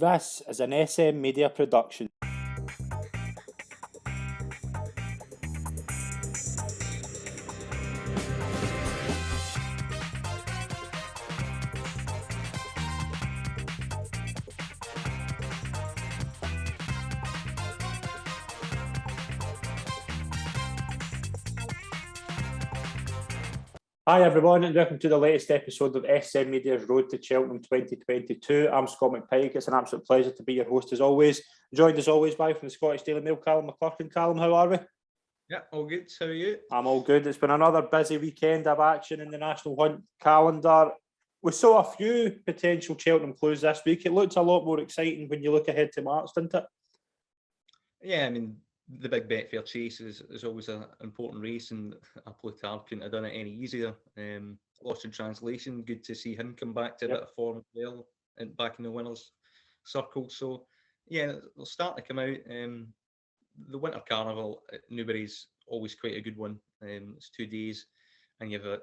This is an SM Media production. Hi everyone and welcome to the latest episode of SM Media's Road to Cheltenham 2022. I'm Scott McPike. It's an absolute pleasure to be your host as always. Joined as always by from the Scottish Daily Mail, Calum McClurkin. Calum, how are we? Yeah, all good. How are you? I'm all good. It's been another busy weekend of action in the National Hunt calendar. We saw a few potential Cheltenham clues this week. It looks a lot more exciting when you look ahead to March, doesn't it? Yeah, I mean, the big Betfair Chase is always an important race, and Ante couldn't have done it any easier. Lost in translation, good to see him come back to a bit of form as well, and back in the winners' circle. So, yeah, they'll start to come out. The Winter Carnival at Newbury's always quite a good one. It's 2 days, and you've got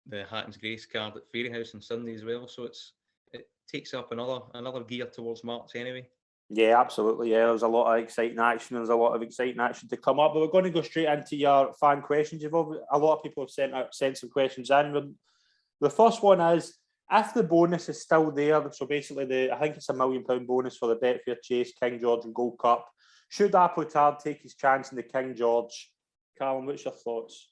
the Hatton's Grace card at Fairyhouse on Sunday as well. So it takes up another gear towards March anyway. Yeah, absolutely. Yeah, there's a lot of exciting action. There's a lot of exciting action to come up. But we're going to go straight into your fan questions. A lot of people have sent some questions in. The first one is, if the bonus is still there, so basically I think it's £1 million bonus for the Betfair Chase, King George and Gold Cup, should Appletard take his chance in the King George? Calum, what's your thoughts?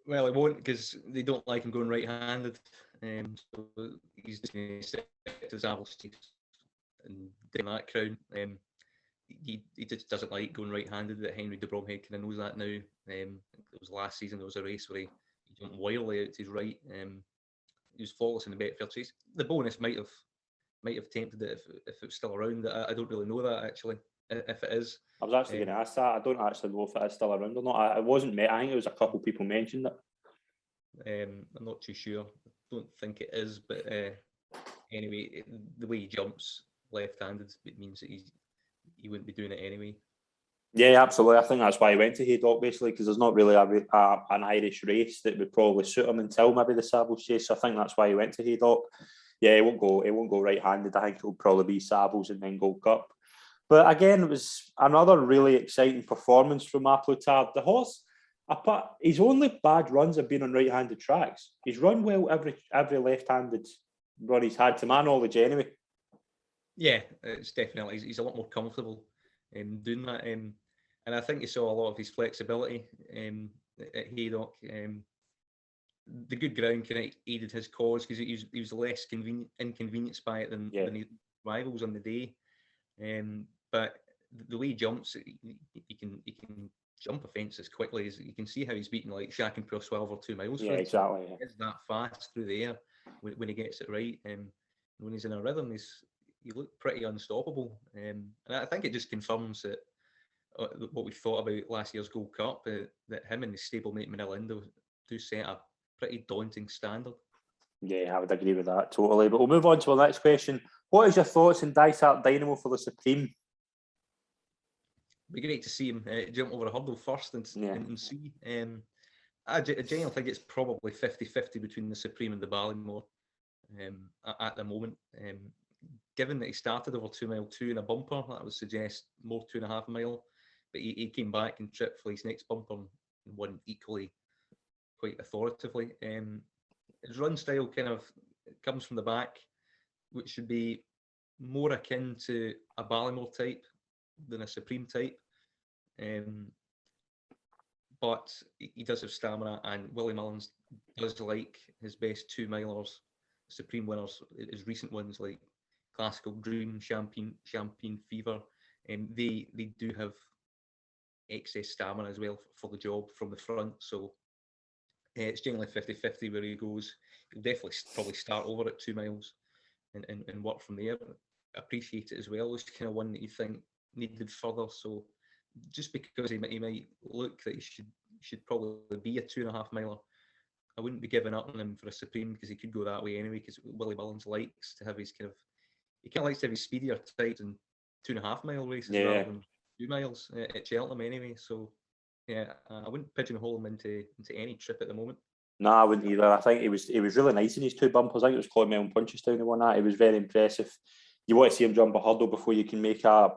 Well, it won't, because they don't like him going right-handed. So he's just going to stick to his and doing that crown. He just doesn't like going right-handed. That Henry de Bromhead kind of knows that now. It was last season, there was a race where he jumped wildly out to his right. He was flawless in the Betfair Chase. The bonus might have tempted it if it was still around. I don't really know that, actually, if it is. I was actually going to ask that. I don't actually know if it is still around or not. It wasn't. I think it was a couple of people mentioned it. I'm not too sure. I don't think it is, but anyway, the way he jumps left-handed, it means that he wouldn't be doing it anyway. Yeah, absolutely. I think that's why he went to Haydock, basically, because there's not really an Irish race that would probably suit him until maybe the Savills Chase. So I think that's why he went to Haydock. Yeah, he won't go right-handed. I think it'll probably be Savills and then Gold Cup. But again, it was another really exciting performance from Appletard. The horse, his only bad runs have been on right-handed tracks. He's run well every left-handed run he's had, to my knowledge anyway. Yeah, it's definitely, he's a lot more comfortable doing that. And I think you saw a lot of his flexibility at Haydock. The good ground kind of aided his cause, because he was less inconvenienced by it than his rivals on the day. But the way he jumps, he can jump a fence as quickly as you can see how he's beaten like Shaq and Proswell over 2 miles. Yeah, exactly. Yeah. He's that fast through the air when he gets it right. When he's in a rhythm, he looked pretty unstoppable. And I think it just confirms that what we thought about last year's Gold Cup, that him and his stablemate Manila Indo do set a pretty daunting standard. Yeah, I would agree with that totally. But we'll move on to our next question. What is your thoughts on Dysart Dynamo for the Supreme? It'd be great to see him jump over a hurdle first and see. I genuinely think it's probably 50-50 between the Supreme and the Ballymore at the moment. Given that he started over 2 mile 2 in a bumper, that would suggest more 2.5 mile. But he came back and tripped for his next bumper and won equally, quite authoritatively. His run style kind of comes from the back, which should be more akin to a Ballymore type than a Supreme type. But he does have stamina, and Willie Mullins does like his best 2 milers, Supreme winners, his recent ones like Classical Dream, Champagne Fever. They do have excess stamina as well for the job from the front. So it's generally 50-50 where he goes. He'll definitely probably start over at 2 miles and work from there. Appreciate it as well. It's kind of one that you think needed further. So just because he might look that he should probably be a 2.5 miler, I wouldn't be giving up on him for a Supreme, because he could go that way anyway, because Willie Mullins likes to have his he kind of likes to have his speedier types in 2.5 mile races rather than 2 miles at Cheltenham anyway. So yeah, I wouldn't pigeonhole him into any trip at the moment. No, I wouldn't either. I think he was really nice in his 2 bumpers. I think it was Clonmel and Punchestown who won that. He was very impressive. you want to see him jump a hurdle before you can make a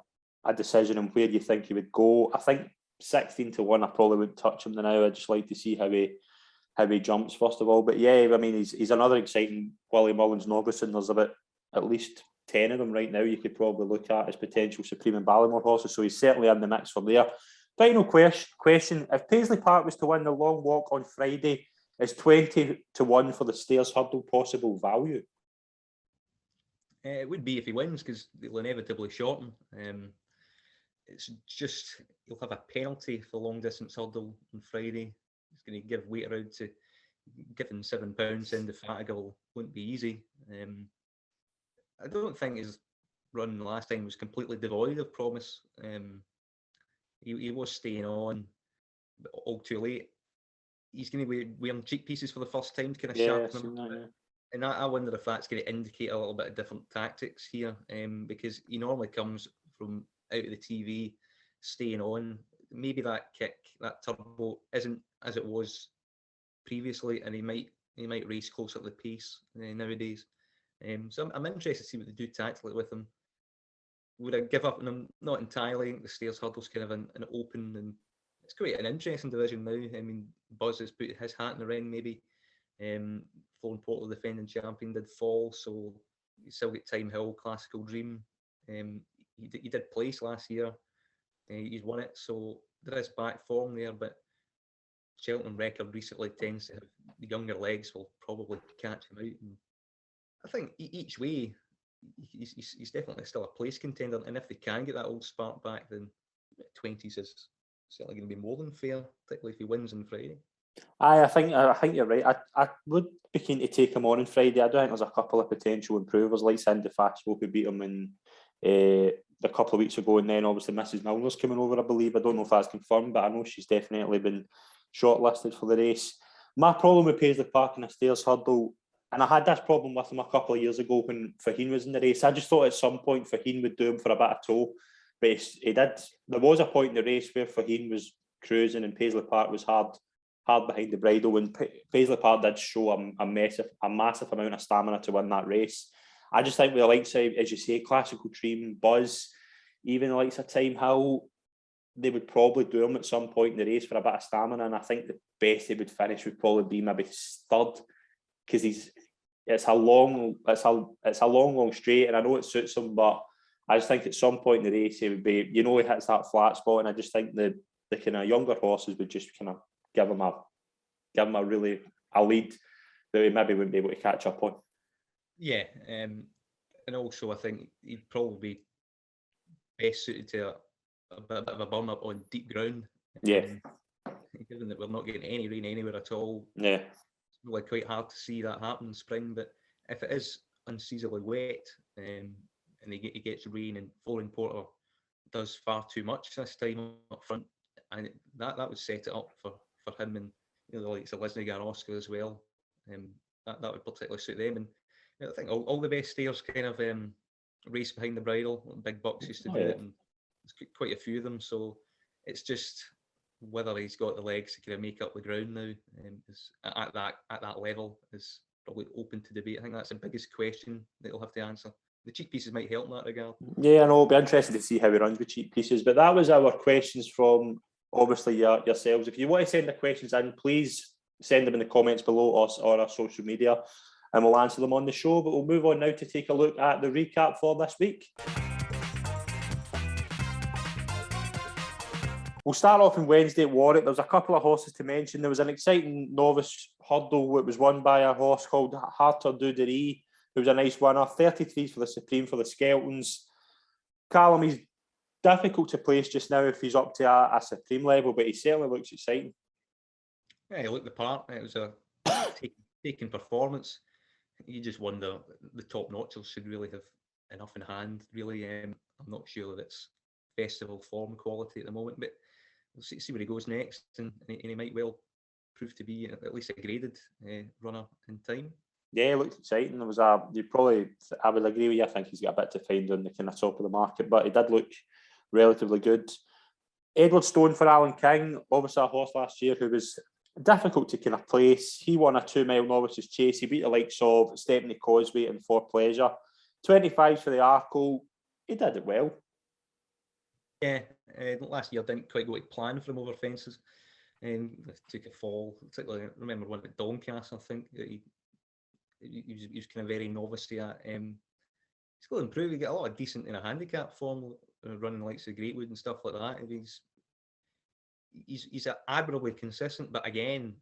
decision on where you think he would go. I think 16-1, I probably wouldn't touch him now. I'd just like to see how he jumps first of all. But yeah, I mean, he's another exciting Willie Mullins novice, and there's about at least 10 of them right now you could probably look at as potential Supreme and Ballymore horses. So he's certainly in the mix from there. Final question: if Paisley Park was to win the long walk on Friday, is 20-1 for the Stairs Hurdle possible value? It would be if he wins, because they'll inevitably shorten. It's just he'll have a penalty for long distance hurdle on Friday. He's going to give weight around to giving £7 in the Fatigal wouldn't be easy. I don't think his run last time was completely devoid of promise. He was staying on, but all too late. He's going to be wearing cheek pieces for the first time to kind of sharpen him. And I wonder if that's going to indicate a little bit of different tactics here, because he normally comes from out of the TV, staying on. Maybe that kick, that turbo, isn't as it was previously, and he might race closer to the pace nowadays. So I'm interested to see what they do tactically with him. Would I give up on him? Not entirely. The Stairs Hurdle's kind of an open, and it's quite an interesting division now. I mean, Buzz has put his hat in the ring, maybe. Flown Portal, the defending champion, did fall, so you still get Time Hill, Classical Dream. He did place last year. He's won it, so there is back form there, but Cheltenham record recently tends to have the younger legs will probably catch him out. And I think each way, he's definitely still a place contender, and if they can get that old spark back, then 20s is certainly going to be more than fair, particularly if he wins on Friday. I think you're right. I would be keen to take him on Friday. I don't think there's a couple of potential improvers like Cindy Fastwell, who beat him in a couple of weeks ago, and then obviously Mrs. Milner's coming over, I believe. I don't know if that's confirmed, but I know she's definitely been shortlisted for the race. My problem with Paisley Park and the Stairs Hurdle, and I had this problem with him a couple of years ago when Faheen was in the race. I just thought at some point Faheen would do him for a bit of tow, but he did. There was a point in the race where Faheen was cruising and Paisley Park was hard behind the bridle, when Paisley Park did show a massive amount of stamina to win that race. I just think with the likes of, as you say, Classical Dream, Buzz, even the likes of Time Hill, they would probably do him at some point in the race for a bit of stamina, and I think the best he would finish would probably be maybe third, because it's a long straight, and I know it suits him, but I just think at some point in the race he would be, he hits that flat spot, and I just think the kind of younger horses would just kind of give him a lead that he maybe wouldn't be able to catch up on. Yeah, and also I think he'd probably be best suited to a bit of a burn up on deep ground. Yeah. Given that we're not getting any rain anywhere at all. Yeah. It's really quite hard to see that happen in spring, but if it is unseasonably wet and he gets rain, and Flooring Porter does far too much this time up front, and that would set it up for him, and the likes of Lisnagar and Oscar as well. That would particularly suit them. And I think all the best stayers kind of race behind the bridle. Big Bucks used to do it, and there's quite a few of them. So it's just whether he's got the legs to kind of make up the ground now is at that level is probably open to debate. I think that's the biggest question that he'll have to answer. The cheek pieces might help in that regard. Yeah, I know. It'll be interesting to see how he runs with cheek pieces. But that was our questions from obviously yourselves. If you want to send the questions in, please send them in the comments below us or our social media, and we'll answer them on the show. But we'll move on now to take a look at the recap for this week. We'll start off on Wednesday at Warwick. There was a couple of horses to mention. There was an exciting novice hurdle that was won by a horse called Harter Duderie, who was a nice winner. 33s for the Supreme for the Skeltons. Calum, he's difficult to place just now if he's up to a Supreme level, but he certainly looks exciting. Yeah, he looked the part. It was a taken performance. You just wonder, the top notchers should really have enough in hand, really. I'm not sure that it's festival form quality at the moment, but we'll see where he goes next, and he might well prove to be at least a graded runner in time. Yeah, it looked exciting. There was I would agree with you. I think he's got a bit to find on the kind of top of the market, but he did look relatively good. Edward Stone for Alan King, obviously a horse last year who was difficult to kind of place. He won a 2 mile novices chase. He beat the likes of Stepney Causeway and For Pleasure 25 for the Arkle. He did it well. Yeah, last year didn't quite go to plan for him over fences. Took a fall. Particularly, I remember one at Doncaster, I think, that he was kind of very novice at. He's got to improve. He got a lot of decent in a handicap form, running likes of Greatwood and stuff like that. He's admirably consistent, but again,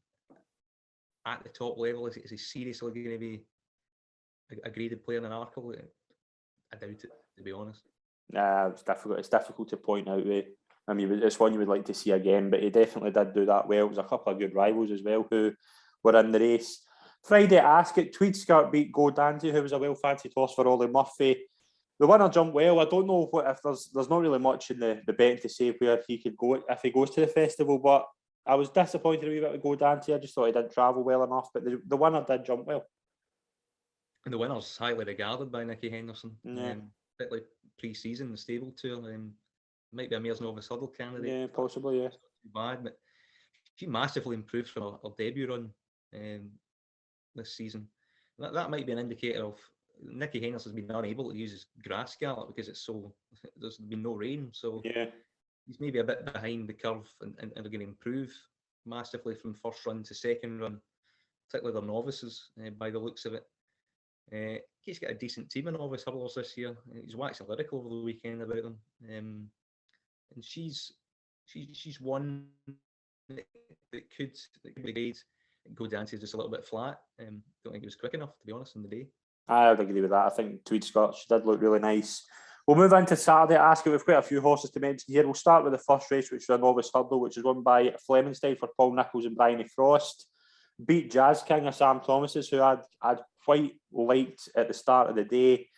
at the top level, is he seriously going to be a graded player in an Arkle? I doubt it, to be honest. Nah, it's difficult. It's difficult to point out. I mean, it's one you would like to see again, but he definitely did do that well. There's a couple of good rivals as well who were in the race. Friday at Ascot, Tweedskirt beat Go Dante, who was a well-fancied horse for Ollie Murphy. The winner jumped well. I don't know if there's not really much in the betting to say where he could go if he goes to the festival, but I was disappointed a wee bit with Go Dante. I just thought he didn't travel well enough, but the winner did jump well. And the winner's highly regarded by Nicky Henderson. Yeah. Particularly pre-season, the stable tour. Might be a Mares Novice Hurdle candidate. Yeah, possibly, yeah. Too bad, but she massively improved from her debut run this season. That might be an indicator of Nicky Henderson's been unable to use his grass gallop because there's been no rain, so yeah, he's maybe a bit behind the curve and they're going to improve massively from first run to second run, particularly their novices by the looks of it. He's got a decent team of novice hurdlers this year. He's waxing lyrical over the weekend about them, and she's one that could be great. Go Dante just a little bit flat. Don't think he was quick enough, to be honest, in the day. I would agree with that. I think Tweedskirt did look really nice. We'll move into Saturday at Ascot. We've got a few horses to mention here. We'll start with the first race, which is a novice hurdle, which is won by Flemingstein for Paul Nicholls and Bryony Frost. Beat Jazz King of Sam Thomas's, who I'd quite liked at the start of the day.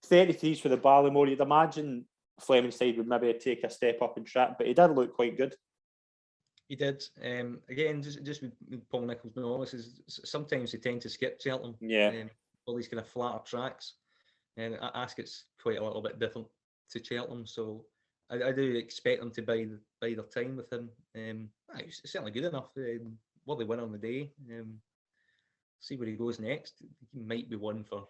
33s for the Ballymore. You'd imagine Flemingstein would maybe take a step up in track, but he did look quite good. He did. Again, just with Paul Nicholls' novices, sometimes they tend to skip Cheltenham. Yeah. All these kind of flatter tracks. And Ascot's quite a little bit different to Cheltenham, so I do expect them to bide their time with him. He's certainly good enough. Worthy winner on the day. See where he goes next. He might be one for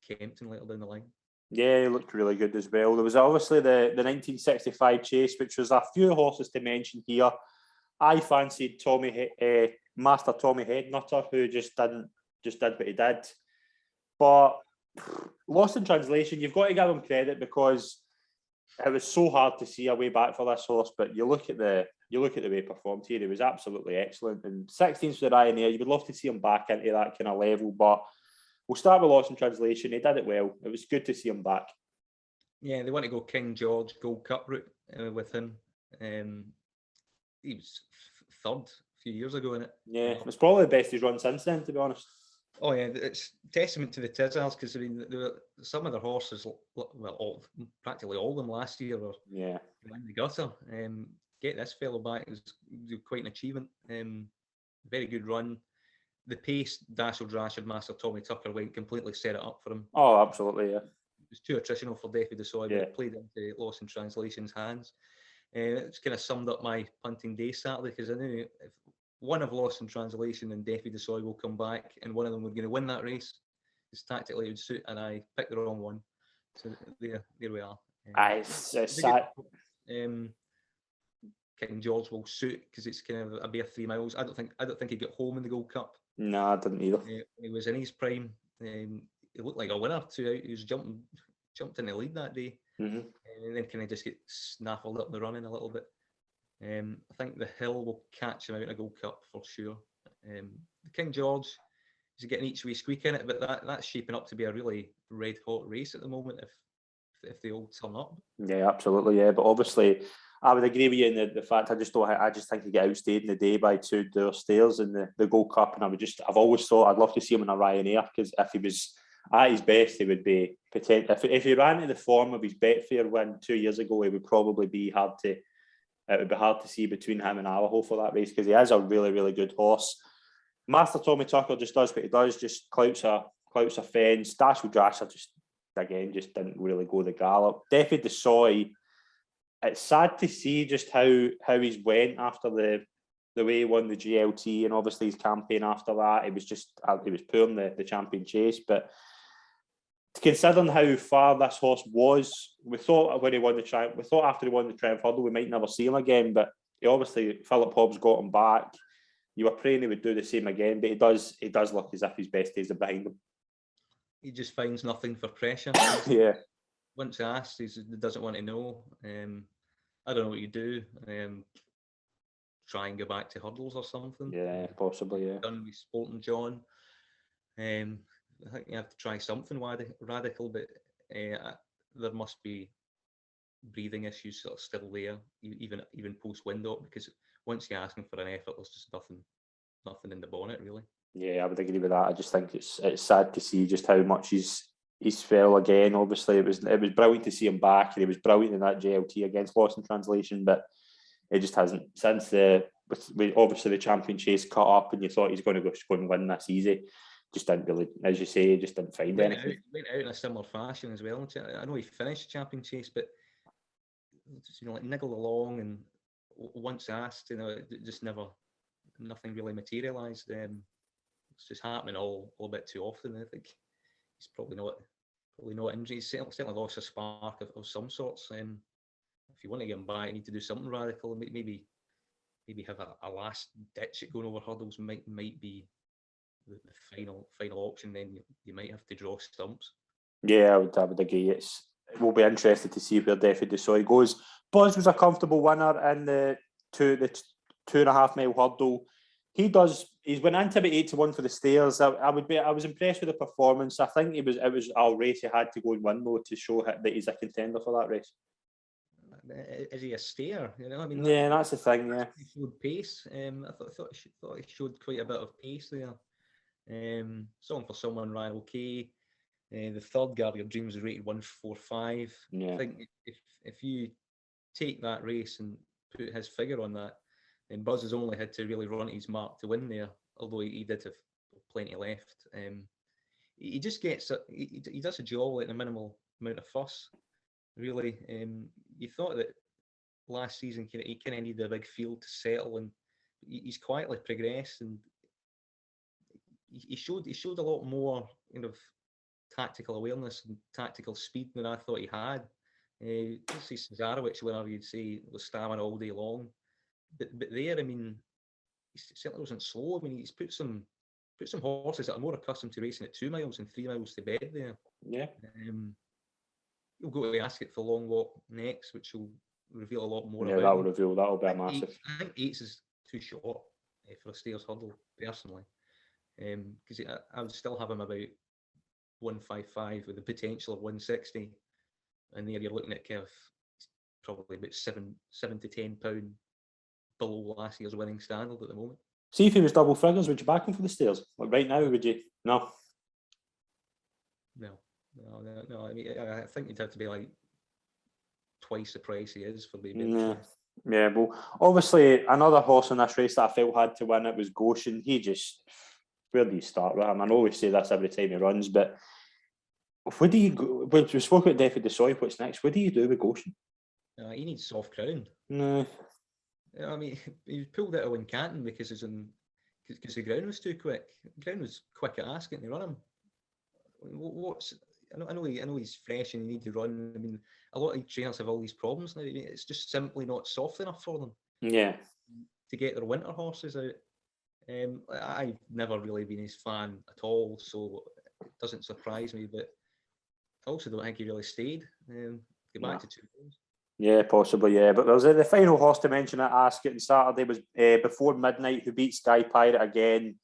Kempton later down the line. Yeah, he looked really good as well. There was obviously the 1965 chase, which was a few horses to mention here. I fancied Master Tommy Headnutter, who just did what he did. But lost in translation, you've got to give him credit because it was so hard to see a way back for this horse. But you look at the way he performed here; he was absolutely excellent. And 16th for the Ryanair, you would love to see him back into that kind of level. But we'll start with lost in translation. He did it well. It was good to see him back. Yeah, they want to go King George Gold Cup route with him. He was third a few years ago in it. Yeah, it's probably the best he's run since then, to be honest. Oh yeah, it's testament to the Tizzards because I mean, some of their horses, practically all of them last year were in the gutter. Get this fellow back was quite an achievement. Very good run. The pace Dazzle Dash and Master Tommy Tucker went completely set it up for him. Oh, absolutely, yeah. It was too attritional for Defi Desoy, but it played into Lost in Translation's hands. It's kind of summed up my punting day Saturday because I knew if one of Lost in Translation and Defi Desoy will come back and one of them were going to win that race, because tactically it would suit, and I picked the wrong one. So there we are. It's sad. King George will suit because it's kind of a bare 3 miles. I don't think he got home in the Gold Cup. No, I didn't either. He was in his prime. He looked like a winner too. He was jumped in the lead that day. Mm-hmm. And then kind of just get snaffled up the running a little bit. I think the Hill will catch him out in a Gold Cup for sure. The King George is getting each wee squeak in it, but that's shaping up to be a really red hot race at the moment if they all turn up. Yeah, absolutely. Yeah, but obviously I would agree with you in the fact I just think he get outstayed in the day by 2 door stairs in the Gold Cup, and I've always thought I'd love to see him in a Ryanair because if he was at his best, he would be potential. If he ran to the form of his Betfair win 2 years ago, it would probably be hard to. It would be hard to see between him and Allaho for that race because he is a really, really good horse. Master Tommy Tucker just does what he does, just clouts a fence. Dazzle Drasher just didn't really go the gallop. Defi Desoy, it's sad to see just how he's went after the way he won the GLT and obviously his campaign after that. It was poor in the champion chase, but considering how far this horse was, we thought when he won we thought after he won the Triumph Hurdle we might never see him again. But he obviously, Philip Hobbs got him back. You were praying he would do the same again, but he does look as if his best days are behind him. He just finds nothing for pressure. Yeah. Once asked, he doesn't want to know. I don't know what you do. Try and go back to hurdles or something. Yeah, possibly. Yeah. Done with Sporting John. I think you have to try something radical, but there must be breathing issues sort of still there, even post Windop, because once you're asking for an effort, there's just nothing in the bonnet really. Yeah, I would agree with that. I just think it's sad to see just how much he's fell again. Obviously, it was brilliant to see him back, and he was brilliant in that JLT against Lost in Translation, but it just hasn't since obviously the champion chase cut up, and you thought he's going to go and win this easy. Just didn't really, as you say, just didn't find anything. Went out in a similar fashion as well. I know he finished the champion chase, but like niggled along, and once asked, just nothing really materialised. It's just happening all a bit too often. I think he's probably not injured. He's certainly lost a spark of some sorts. If you want to get him back, you need to do something radical. Maybe have a last ditch at going over hurdles might be the final option. Then you might have to draw stumps. Yeah, I would agree. We'll be interested to see where Defi Desoy goes. Buzz was a comfortable winner in the 2.5 mile hurdle. He's went into about 8-1 for the stairs. I was impressed with the performance. I think it was our race he had to go and win though to show that he's a contender for that race. Is he a stayer? Yeah, that's the thing. Yeah, he showed pace. I thought he showed quite a bit of pace there. For someone right okay. The third Guard Your Dreams is rated 145. Yeah. I think if you take that race and put his figure on that, then Buzz has only had to really run his mark to win there, although he did have plenty left. He just gets he does a job at a minimal amount of fuss, really. You thought that last season he kind of needed a big field to settle, and he's quietly progressed, and he showed a lot more tactical awareness and tactical speed than I thought he had. Let's see Cesarewicz, whenever you'd say was stamina all day long, but there, he certainly wasn't slow. He's put some horses that are more accustomed to racing at 2 miles and 3 miles to bed there. Yeah. He'll go to Ascot for Long Walk next, which will reveal a lot more. Yeah, that'll be a massive. I think 8 is too short for a stairs hurdle, personally, because I would still have him about 155 with the potential of 160, and there you're looking at kind of probably about 7 to 10 pound below last year's winning standard at the moment. See, if he was double figures, would you back him for the stairs? Like right now, would you? No. I think you'd have to be like twice the price he is for the. Yeah, well, obviously another horse in this race that I felt had to win it was Goshen. Where do you start with him? I know we say this every time he runs, but where do you go? We spoke about Defi Desoy. What's next? What do you do with Goshen? He needs soft ground. No. He pulled out of Wincanton because the ground was too quick. The ground was quick at Ascot and they run him. I know he's fresh and he needs to run. A lot of trainers have all these problems now. It's just simply not soft enough for them. Yeah. To get their winter horses out. I've never really been his fan at all, so it doesn't surprise me. But I also don't think he really stayed. Get back to 2 pounds. Yeah, possibly, yeah. But there was the final horse to mention at Ascot on Saturday was Before Midnight, who beat Sky Pirate again.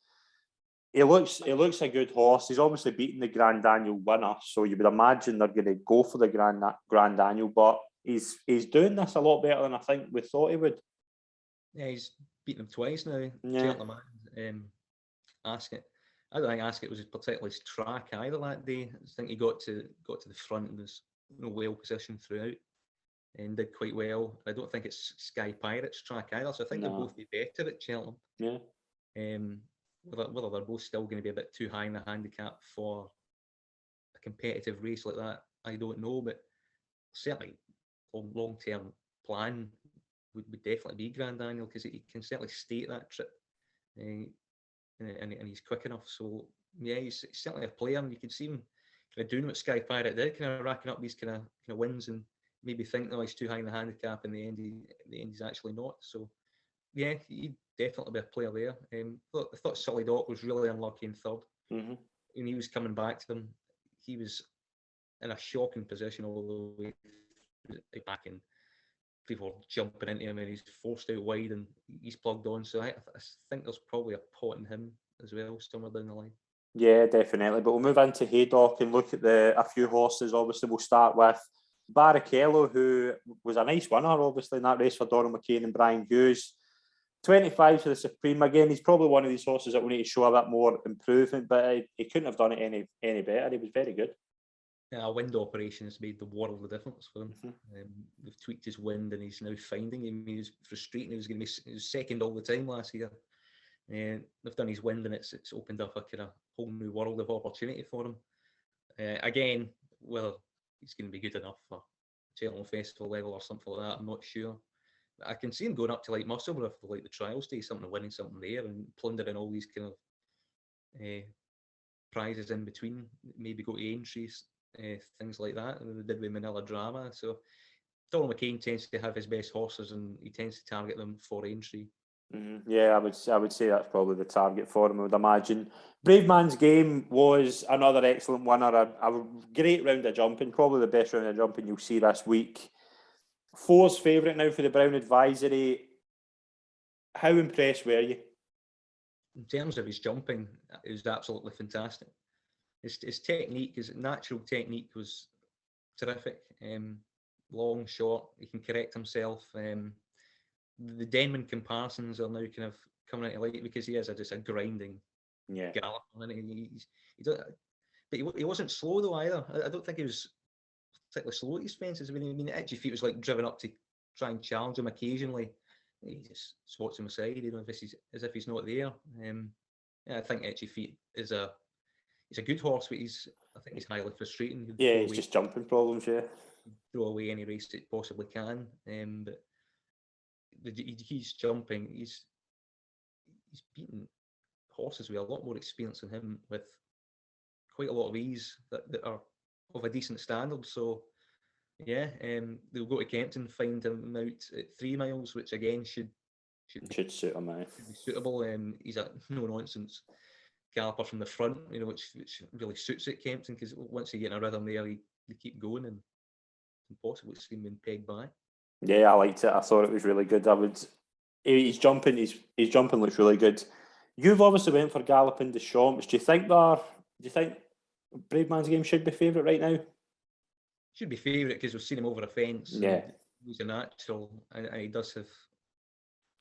He looks a good horse. He's obviously beaten the Grand Annual winner, so you would imagine they're going to go for the Grand Annual. But he's doing this a lot better than I think we thought he would. Yeah, he's beaten him twice now. Yeah. Ascot. I don't think Ascot was his particularly track either that day. I think he got to the front and was well positioned throughout and did quite well. I don't think it's Sky Pirates track either, so I think they'll both be better at Cheltenham. Yeah. Whether they're both still going to be a bit too high in the handicap for a competitive race like that, I don't know. But certainly, long-term plan would definitely be Grand Annual because he can certainly stay at that trip, and he's quick enough. So yeah, he's certainly a player, and you can see him kind of doing what Sky Pirate did, kind of racking up these kind of wins, and maybe think, oh, he's too high in the handicap, and in the end he's actually not. So yeah, he'd definitely be a player there. I thought Sully Dock was really unlucky in third. Mm-hmm. When he was coming back to them, he was in a shocking position all the way back, and people are jumping into him, and he's forced out wide, and he's plugged on. So I think there's probably a pot in him as well somewhere down the line. Yeah, definitely. But we'll move into Haydock and look at a few horses. Obviously, we'll start with Barrichello, who was a nice winner, obviously, in that race for Donald McCain and Brian Hughes. 25 for the Supreme. Again, he's probably one of these horses that will need to show a bit more improvement, but he couldn't have done it any better. He was very good. Yeah, a wind operation has made the world of difference for him. Mm-hmm. They've tweaked his wind, and he's now finding him. He was frustrating. He was second all the time last year. And they've done his wind, and it's opened up a kind of whole new world of opportunity for him. Again, whether he's going to be good enough for Cheltenham Festival level or something like that, I'm not sure. I can see him going up to like Musselburgh for like the trials day, something winning something there, and plundering all these kind of prizes in between. Maybe go to entries, things like that. And they did with Manila Drama. So Donald McCain tends to have his best horses, and he tends to target them for entry. Mm-hmm. Yeah, I would say that's probably the target for him, I would imagine. Bravemansgame was another excellent winner, a great round of jumping, probably the best round of jumping you'll see this week. Four's favourite now for the Brown Advisory. How impressed were you? In terms of his jumping, it was absolutely fantastic. His technique, his natural technique was terrific. Long, short, he can correct himself. The Denman comparisons are now kind of coming into light because he is just a grinding gallop. And he wasn't slow though either. I don't think he was particularly slow at his fences. I mean, Itchy Feet was like driven up to try and challenge him occasionally. He just swats him aside, as if he's not there. I think Itchy Feet he's a good horse, but I think he's highly frustrating. He's just jumping problems. Throw away any race that possibly can. But he's jumping. He's beaten horses with a lot more experience than him, with quite a lot of ease that are of a decent standard. So yeah, they'll go to Kempton, find him out at 3 miles, which again should suit him. Should be suitable. He's a no nonsense galloper from the front, which really suits at Kempton, because once you get in a rhythm there, you keep going, and it's impossible to see him being pegged by. Yeah, I liked it. I thought it was really good. He's jumping looks really good. You've obviously went for Galloping Deschamps. Do you think Bravemansgame should be favourite right now? Should be favourite because we've seen him over a fence. Yeah, he's a natural, and he does have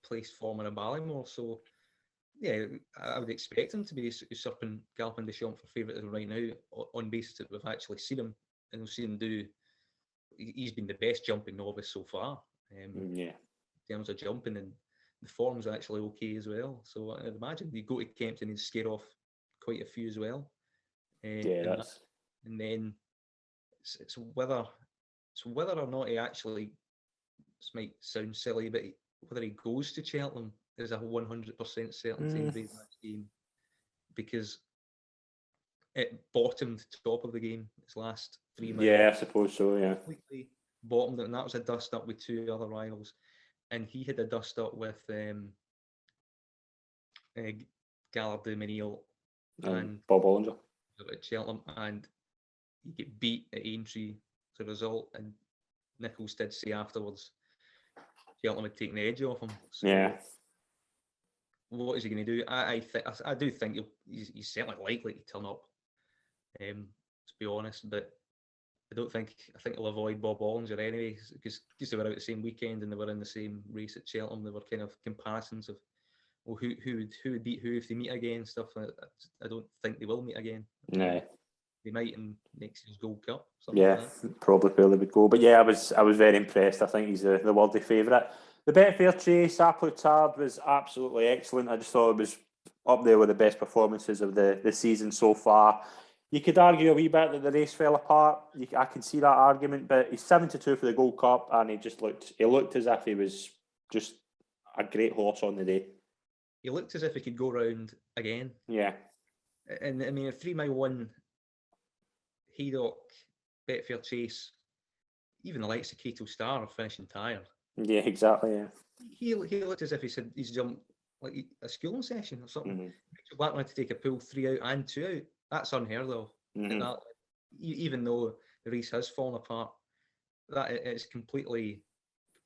place form in a Ballymore. So yeah, I would expect him to be usurping Galloping Deschamps for favourite right now, on basis that we've actually seen him, and we've seen him do. He's been the best jumping novice so far. In terms of jumping, and the form's actually okay as well. So I'd imagine you go to Kempton and scare off quite a few as well. And then it's whether or not he actually. This might sound silly, but whether he goes to Cheltenham is a 100% certainty in Bravemansgame, because it bottomed top of the game its last 3 miles. Yeah, I suppose so. Yeah, completely bottomed it, and that was a dust up with 2 other rivals, and he had a dust up with Gallard de Menil and Bob Olinger at Cheltenham, and he get beat at Aintree as a result. And Nichols did say afterwards Cheltenham had taken the edge off him. So what is he going to do? I do think he's certainly likely to turn up. To be honest, but I think he'll avoid Bob Olinger anyway, because they were out the same weekend and they were in the same race at Cheltenham. They were kind of comparisons of, well, who would beat who if they meet again, stuff. I don't think they will meet again. No. They might in next year's Gold Cup. Yeah, like probably where they would go. But yeah, I was very impressed. I think he's the worthy favourite. The Betfair Chase, Applutard, was absolutely excellent. I just thought it was up there with the best performances of the season so far. You could argue a wee bit that the race fell apart. I can see that argument, but he's 7-2 for the Gold Cup, and he looked as if he was just a great horse on the day. He looked as if he could go round again. Yeah. And I mean, a 3 mile one, Haydock, Betfair Chase, even the likes of Cato Star are finishing tired. Yeah, exactly. Yeah. He looked as if he's jumped like a schooling session or something. Richard Blackmore had to take a pull 3 out and 2 out. That's unheard of. That, even though the race has fallen apart, that is completely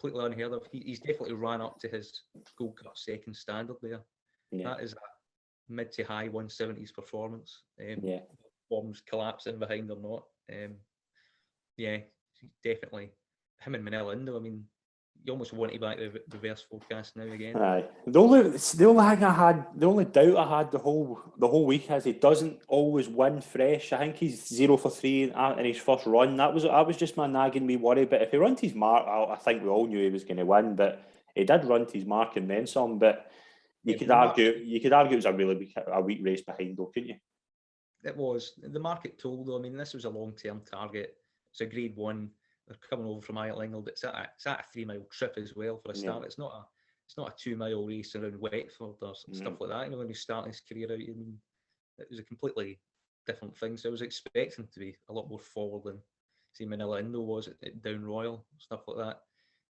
unheard of. He's definitely ran up to his Gold Cup second standard there. Yeah. That is a mid to high 170s performance. Yeah. Forms collapsing behind or not. Yeah, definitely. Him and Manila Indo, I mean, you almost want to back the reverse forecast now again. Aye. The only doubt I had the whole week is he doesn't always win fresh. I think he's 0 for 3 in his first run. That was just my nagging me worry. But if he runs his mark, I think we all knew he was going to win. But he did run his mark and then some. But you could argue it was a really weak race behind, though, couldn't you? It was. The market told, though. I mean, this was a long-term target. It's a Grade 1. They're coming over from Island. It's at a 3-mile trip as well for a start. Yeah. It's not a 2-mile race around Wexford or stuff like that. You know, when he's starting his career out, I mean, it was a completely different thing. So I was expecting to be a lot more forward than say Manila Indo was at Down Royal, stuff like that.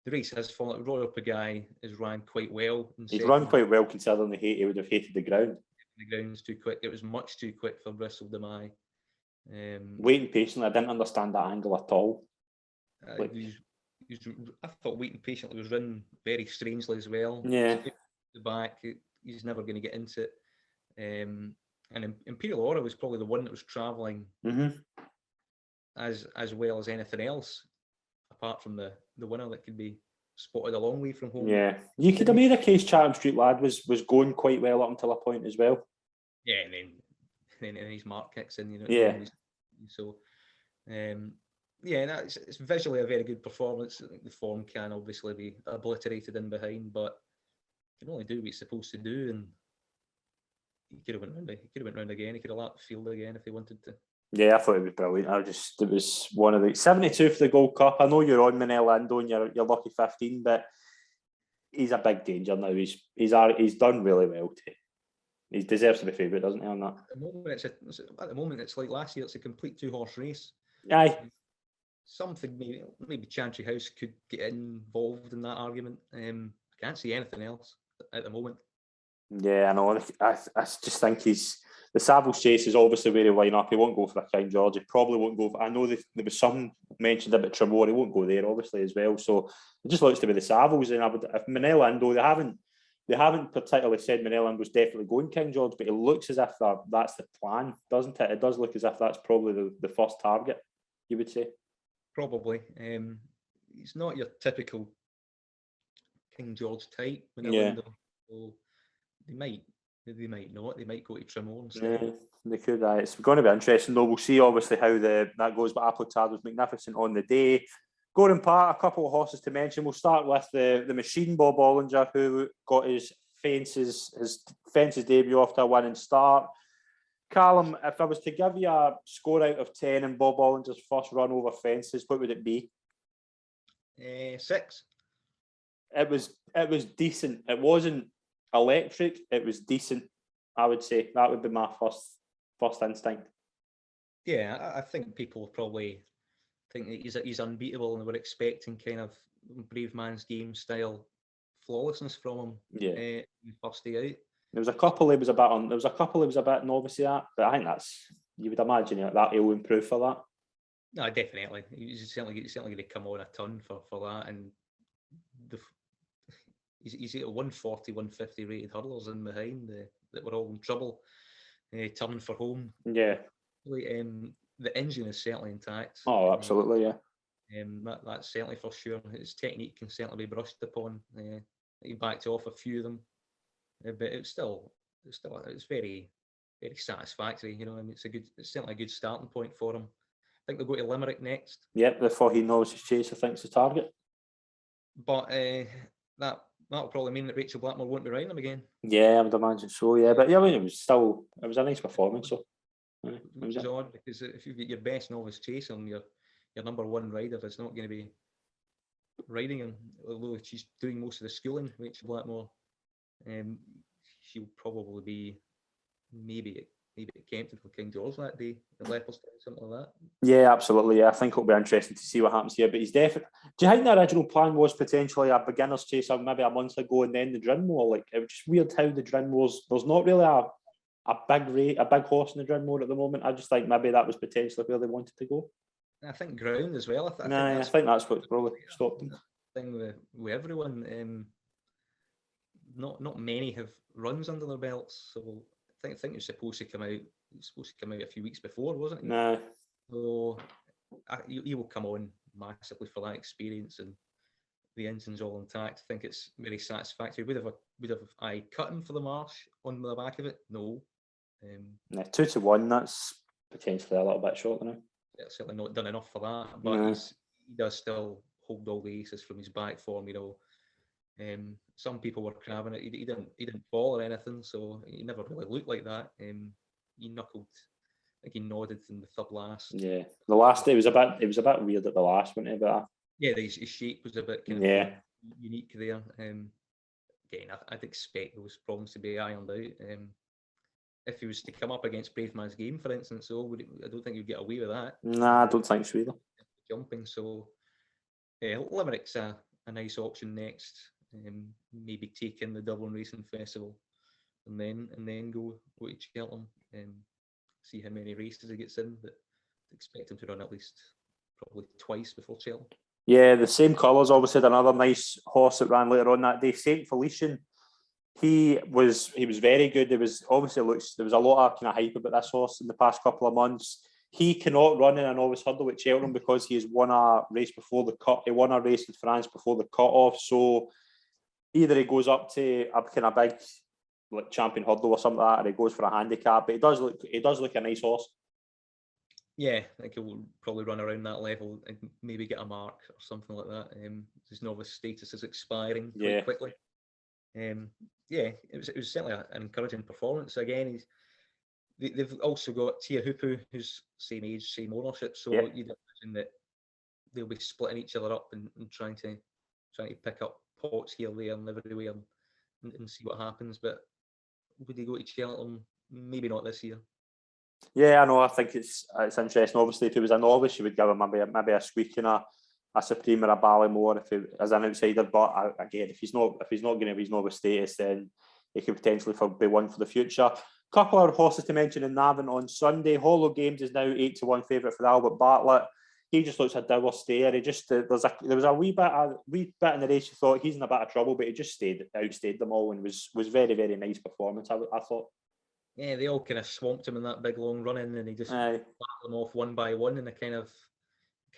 The race has fallen. Royal Pagaille has ran quite well. He's run quite well considering he would have hated the ground. The ground's too quick. It was much too quick for Bristol de Mai. Waiting patiently, I didn't understand that angle at all. I thought waiting patiently was ridden very strangely as well. Yeah. The back, he's never going to get into it. And Imperial Aura was probably the one that was travelling as well as anything else, apart from the winner that could be spotted a long way from home. Yeah, you could have made a case Chatham Street Lad was going quite well up until a point as well. Yeah, and then his mark kicks in, you know. Yeah. So, yeah, it's visually a very good performance. The form can obviously be obliterated in behind, but you can only do what he's supposed to do, and he could have went round again. He could have lapped the field again if he wanted to. Yeah, I thought it was brilliant. It was one of the 72 for the Gold Cup. I know you're on Manila Indo and you're lucky 15, but he's a big danger now. He's done really well. He deserves to be favourite, doesn't he? On that. At the moment, it's like last year. It's a complete 2-horse race. Aye. Something maybe Chantry House could get involved in that argument. I can't see anything else at the moment. Yeah, I know. I just think the Savills Chase is obviously where he'll line up. He won't go for a King George. He probably won't go I know there was some mentioned about Tremor. He won't go there, obviously, as well. So it just looks to be the Savills. And if Manila Indo, they haven't particularly said Manila Indo's definitely going King George, but it looks as if that's the plan, doesn't it? It does look as if that's probably the first target, you would say. Probably. He's not your typical King George type, Manila Indo. So they might not. They might go to Tremor instead. Yeah, they could. It's going to be interesting, though. We'll see, obviously, how that goes. But Applitard was magnificent on the day. Gordon Park, a couple of horses to mention. We'll start with the machine, Bob Olinger, who got his fences debut after a winning start. Calum, if I was to give you a score out of 10 in Bob Olinger's first run over fences, what would it be? 6. It was decent. It wasn't electric. It was decent. I would say that would be my first instinct. Yeah, I think people will probably think that he's unbeatable, and they were expecting kind of Bravemansgame style flawlessness from him. Yeah, first day out. There was a couple he was a bit novice at, but I think you would imagine that he'll improve for that. No, definitely. He's certainly going to come on a ton for that, and he's at 140, 150 rated hurdlers in behind that were all in trouble turning for home. Yeah. The engine is certainly intact. Oh, absolutely, yeah. That's certainly for sure. His technique can certainly be brushed upon. He backed off a few of them, but it's very, very satisfactory. You know, and it's certainly a good starting point for him. I think they'll go to Limerick next. Yep, before he knows his chase, I think, is the target. But that'll probably mean that Rachel Blackmore won't be riding him again. Yeah, I would imagine so. Yeah, but yeah, I mean, it was a nice performance. So, which is odd, because if you've got your best novice chaser and your number one rider is not going to be riding him, although she's doing most of the schooling, Rachel Blackmore, she'll probably be maybe maybe at Kempton for King George that day, the Leopardstown, something like that. Yeah, absolutely. Yeah, I think it'll be interesting to see what happens here. But he's definitely. Do you think the original plan was potentially a beginner's chase maybe a month ago and then the Drinmore? Like, it was just weird how the Drinmore's, there's not really a big horse in the Drinmore at the moment. I just think maybe that was potentially where they wanted to go. I think ground as well. I think that's what probably stopped them. Thing with everyone. Not many have runs under their belts, so I think it's supposed to come out. It's supposed to come out a few weeks before, wasn't it? No. So he will come on massively for that experience, and the engine's all intact. I think it's very satisfactory. Would I cut him for the Marsh on the back of it? No. 2-1. That's potentially a little bit short now. Certainly not done enough for that, but he does still hold all the aces from his back form. Some people were crabbing it. He didn't fall or anything, so he never really looked like that. He knuckled. I think he nodded in the third last. Yeah, the last day it was a bit weird at the last, wasn't it? But yeah, his shape was a bit kind of unique there. Again, I'd expect those problems to be ironed out. If he was to come up against Bravemansgame, for instance, I don't think he'd get away with that. Nah, I don't think so either. Jumping, so Limerick's a nice option next. Maybe take in the Dublin Racing Festival, and then go to Cheltenham and see how many races he gets in. But expect him to run at least probably twice before Cheltenham. Yeah, the same colours. Obviously, had another nice horse that ran later on that day, Saint Felician. He was very good. There was a lot of kind of hype about this horse in the past couple of months. He cannot run in a novice hurdle at Cheltenham because he has won a race before the cut. He won a race in France before the cut off. So either he goes up to a kind of big like champion hurdle or something like that, or he goes for a handicap. But he does look a nice horse. Yeah, I think he'll probably run around that level and maybe get a mark or something like that. His novice status is expiring quite quickly. It was certainly an encouraging performance. Again, they've also got Tia Hupu, who's same age, same ownership. So you'd imagine that they'll be splitting each other up and trying to pick up pots here, there, and everywhere, and see what happens. But would he go to Cheltenham? Maybe not this year. Yeah, I know. I think it's interesting. Obviously, if he was a novice, you would give him maybe a squeak in a Supreme or a Ballymore if he, as an outsider. But again, if he's not going to be his novice status, then he could potentially be one for the future. Couple of horses to mention in Navan on Sunday. Hollow Games is now 8-1 favourite for the Albert Bartlett. He just looks a dour stare. He just there was a wee bit in the race. You thought he's in a bit of trouble, but he just outstayed them all and was very, very nice performance. I thought. Yeah, they all kind of swamped him in that big long run in, and he just battled them off one by one in a kind of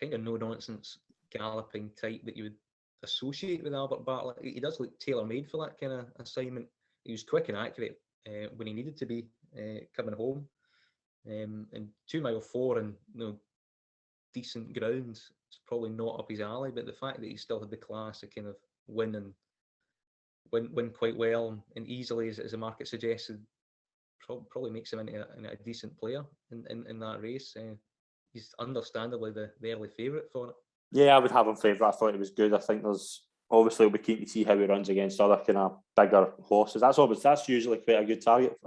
no nonsense galloping type that you would associate with Albert Bartlett. He does look tailor made for that kind of assignment. He was quick and accurate when he needed to be coming home, and 2 mile 4 and decent ground. It's probably not up his alley, but the fact that he still had the class to kind of win quite well and easily, as the market suggested, probably makes him into a decent player in that race. He's understandably the early favourite for it. Yeah, I would have him favourite. I thought he was good. I think we'll be keen to see how he runs against other kind of bigger horses. That's usually quite a good target,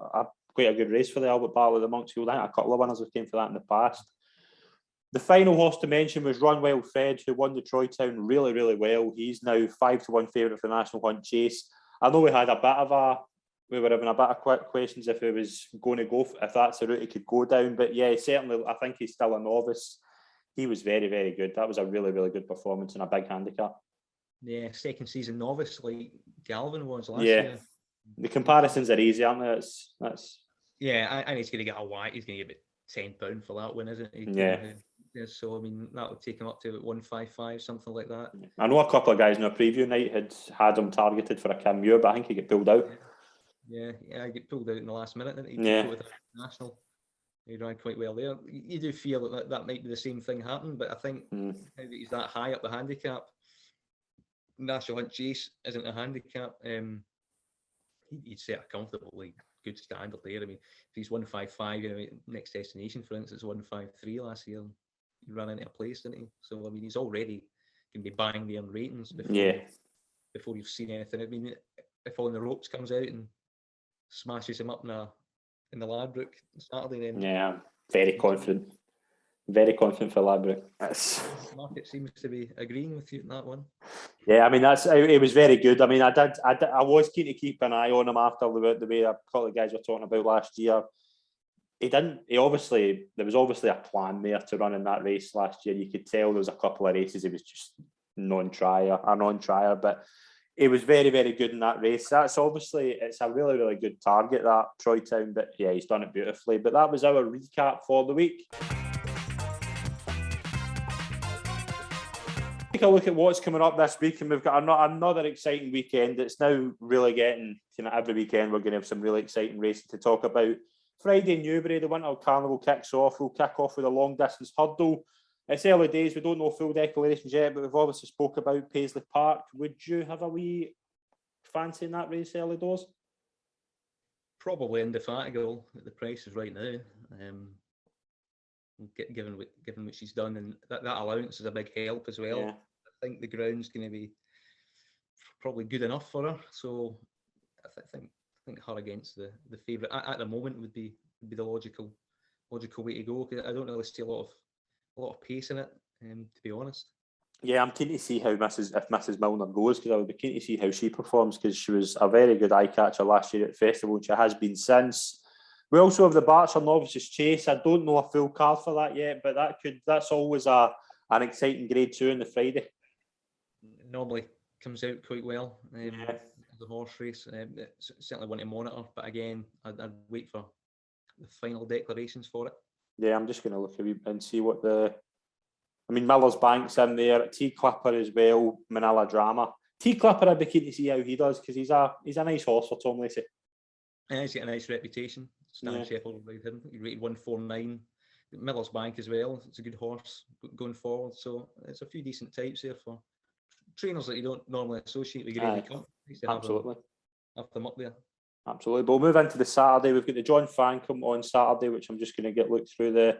quite a good race for the Albert Bartlett, the Monksfield. I think a couple of winners have came for that in the past. The final horse to mention was Run Well Fed, who won the Troy Town really, really well. He's now 5-1 favourite for the National Hunt Chase. I know we were having a bit of quick questions if he was going to go, if that's the route he could go down. But yeah, certainly, I think he's still a novice. He was very, very good. That was a really, really good performance in a big handicap. Yeah, second season novice like Galvin was last year. The comparisons are easy, aren't they? That's. Yeah, and he's going to get a whack. He's going to get about £10 for that win, isn't he? Yeah. So I mean, that would take him up to 155, something like that. I know a couple of guys in our preview night had him targeted for a Kim Muir, but I think he got pulled out. Yeah, he got pulled out in the last minute, didn't he? Yeah. With the national. He ran quite well there. You do feel that might be the same thing happen, but I think now that he's that high up the handicap, National Hunt Chase isn't a handicap. He'd set a comfortably good standard there. I mean, if he's 155, next destination, for instance, 153 last year, he ran into a place, didn't he? So I mean, he's already going to be buying the ratings before you've seen anything. I mean, if On the Ropes comes out and smashes him up in a in the Ladbroke Saturday. Then Yeah, I'm very confident. Very confident for Ladbroke. the market seems to be agreeing with you on that one. Yeah, I mean it was very good. I mean, I was keen to keep an eye on him after the way a couple of guys were talking about last year. There was obviously a plan there to run in that race last year. You could tell there was a couple of races he was just a non-trier, but he was very, very good in that race. It's a really, really good target, that Troy Town, but yeah, he's done it beautifully. But that was our recap for the week. Take a look at what's coming up this week, and we've got another exciting weekend. It's now really getting, every weekend we're going to have some really exciting races to talk about. Friday in Newbury, the Winter Carnival kicks off. We'll kick off with a long distance hurdle. It's early days, we don't know full declarations yet, but we've obviously spoke about Paisley Park. Would you have a wee fancy in that race early doors? Probably Indefatigable at the prices right now. Given what she's done, and that allowance is a big help as well. Yeah. I think the ground's going to be probably good enough for her, so I think her against the favourite at the moment would be the logical way to go. I don't really see a lot of pace in it, to be honest. Yeah, I'm keen to see how Mrs. Milner goes, because I would be keen to see how she performs, because she was a very good eye catcher last year at the festival, and she has been since. We also have the Berkshire Novices Chase. I don't know a full card for that yet, but that's always an exciting Grade 2 on the Friday. Normally comes out quite well. The horse race. Certainly want to monitor, but again, I'd wait for the final declarations for it. Yeah, I'm just going to look and see what Miller's Bank's in there. T Clipper as well. Manila Drama. T Clipper, I'd be keen to see how he does, because he's a nice horse for Tom Lacey. Yeah, he's got a nice reputation. Stan Sheffield will ride him. He rated 149. Miller's Bank as well. It's a good horse going forward. So it's a few decent types there for trainers that you don't normally associate with Gravy Cup. Absolutely. Have them up there. Absolutely. But we'll move into the Saturday. We've got the John Frankham on Saturday, which I'm just going to look through the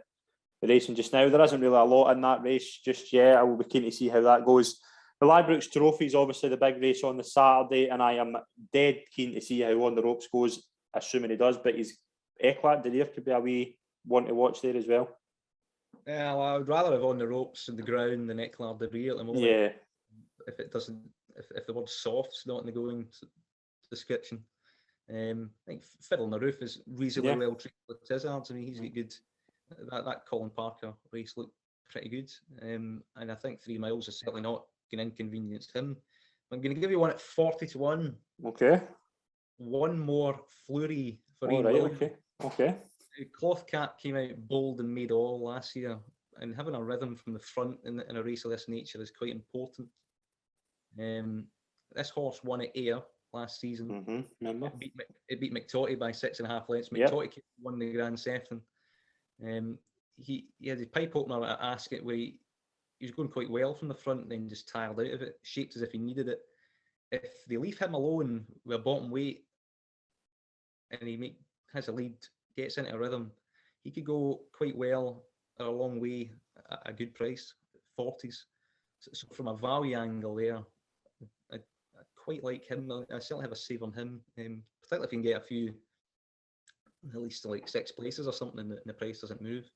racing just now. There isn't really a lot in that race just yet. I will be keen to see how that goes. The Ladbrokes Trophy is obviously the big race on the Saturday, and I am dead keen to see how On the Ropes goes, assuming he does. But his Eclat de Rire could be a wee one to watch there as well. Yeah, well, I would rather have On the Ropes in the ground than Eclat de Rire at the moment. Yeah. If the word soft's not in the going description. I think Fiddle on the Roof is reasonably well treated with Tizzards. I mean, he's got good. That Colin Parker race looked pretty good. And I think 3 miles is certainly not going to inconvenience him. I'm going to give you one at 40-1. Okay. One more Fleury for Ian Williams. Okay. Cloth Cap came out bold and made all last year, and having a rhythm from the front in a race of this nature is quite important. This horse won at Ayr last season. Remember? It beat McTotty by 6.5 lengths. McTotty won the Grand Sefton. He had his pipe opener at Ascot where he was going quite well from the front, then just tired out of it, shaped as if he needed it. If they leave him alone with a bottom weight and he has a lead, gets into a rhythm, he could go quite well a long way at a good price, 40s. So from a value angle there, I quite like him. I certainly have a save on him, particularly if you can get a few, at least like 6 places or something, and the price doesn't move.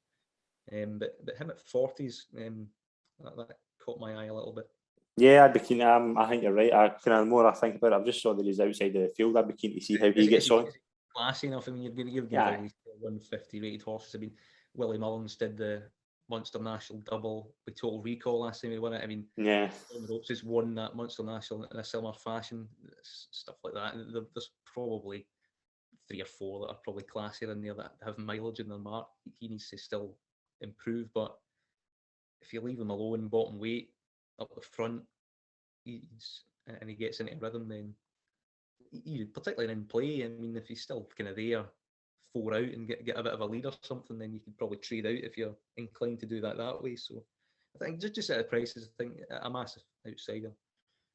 But him at 40s, that caught my eye a little bit. Yeah, I'd be keen. I think you're right. The more I think about it, I've just saw that he's outside the field. I'd be keen to see how he gets on. Classy enough. I mean, you've got at least 150 rated horses. I mean, Willie Mullins did the Munster National double with Total Recall last time he won it. I mean, On the Ropes has won that Munster National in a similar fashion. Stuff like that. There's probably 3 or 4 that are probably classier in there that have mileage in their mark. He needs to still improve, but if you leave him alone, bottom weight up the front, and he gets into rhythm, then particularly in play. I mean, if he's still kind of there, 4 out and get a bit of a lead or something, then you could probably trade out if you're inclined to do that way. So I think just at the prices, I think a massive outsider.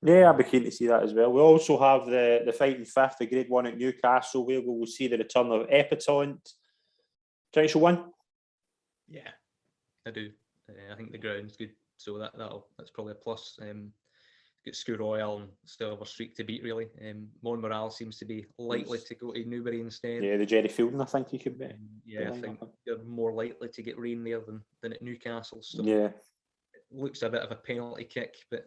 Yeah, I'd be keen to see that as well. We also have the fighting fifth, the Grade 1 at Newcastle, where we will see the return of Epataunt. Potential win? Yeah, I do. I think the ground's good, so that's probably a plus. got Scoot Royal and Silver Streak to beat, really. Montmoral seems to be likely to go to Newbury instead. Yeah, the Jerry Fielding, I think he could be. Yeah, I think they're more likely to get rain there than at Newcastle. So yeah, it looks a bit of a penalty kick, but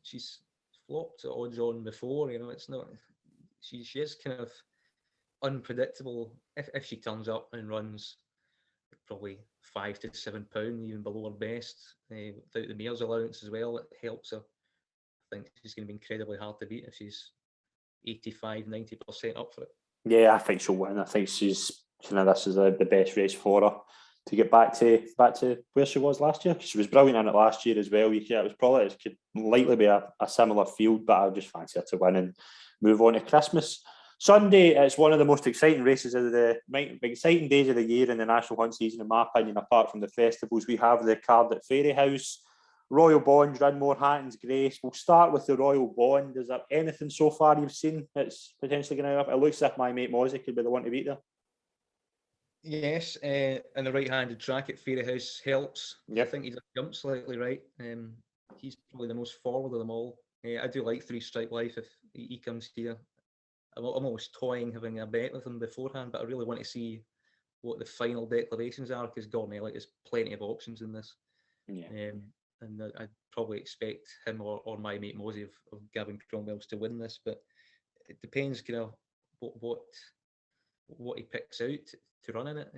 she's flopped at odds on before. It's not. She is kind of unpredictable. If she turns up and runs probably £5 to £7, even below her best, without the mare's allowance as well, it helps her. I think she's going to be incredibly hard to beat if she's 85-90% up for it. Yeah, I think she'll win. I think she's this is the best race for her to get back to where she was last year. She was brilliant in it last year as well. It could likely be a similar field, but I just fancy her to win and move on to Christmas. Sunday, it's one of the most exciting races of the exciting days of the year in the National Hunt season, in my opinion, apart from the festivals. We have the card at Fairyhouse, Royal Bond, Rinmore, Hatton's Grace. We'll start with the Royal Bond. Is there anything so far you've seen that's potentially going to happen? It looks like my mate Mozzie could be the one to beat there. Yes, and the right-handed track at Fairyhouse helps. Yep. I think he's jumped slightly right. He's probably the most forward of them all. I do like Three Stripe Life if he comes here. I'm always toying having a bet with him beforehand, but I really want to see what the final declarations are, because Gordon Elliott has plenty of options in this. Yeah. And I'd probably expect him or my mate Mosey of Gavin Cromwell's to win this, but it depends kind of what he picks out to run in it.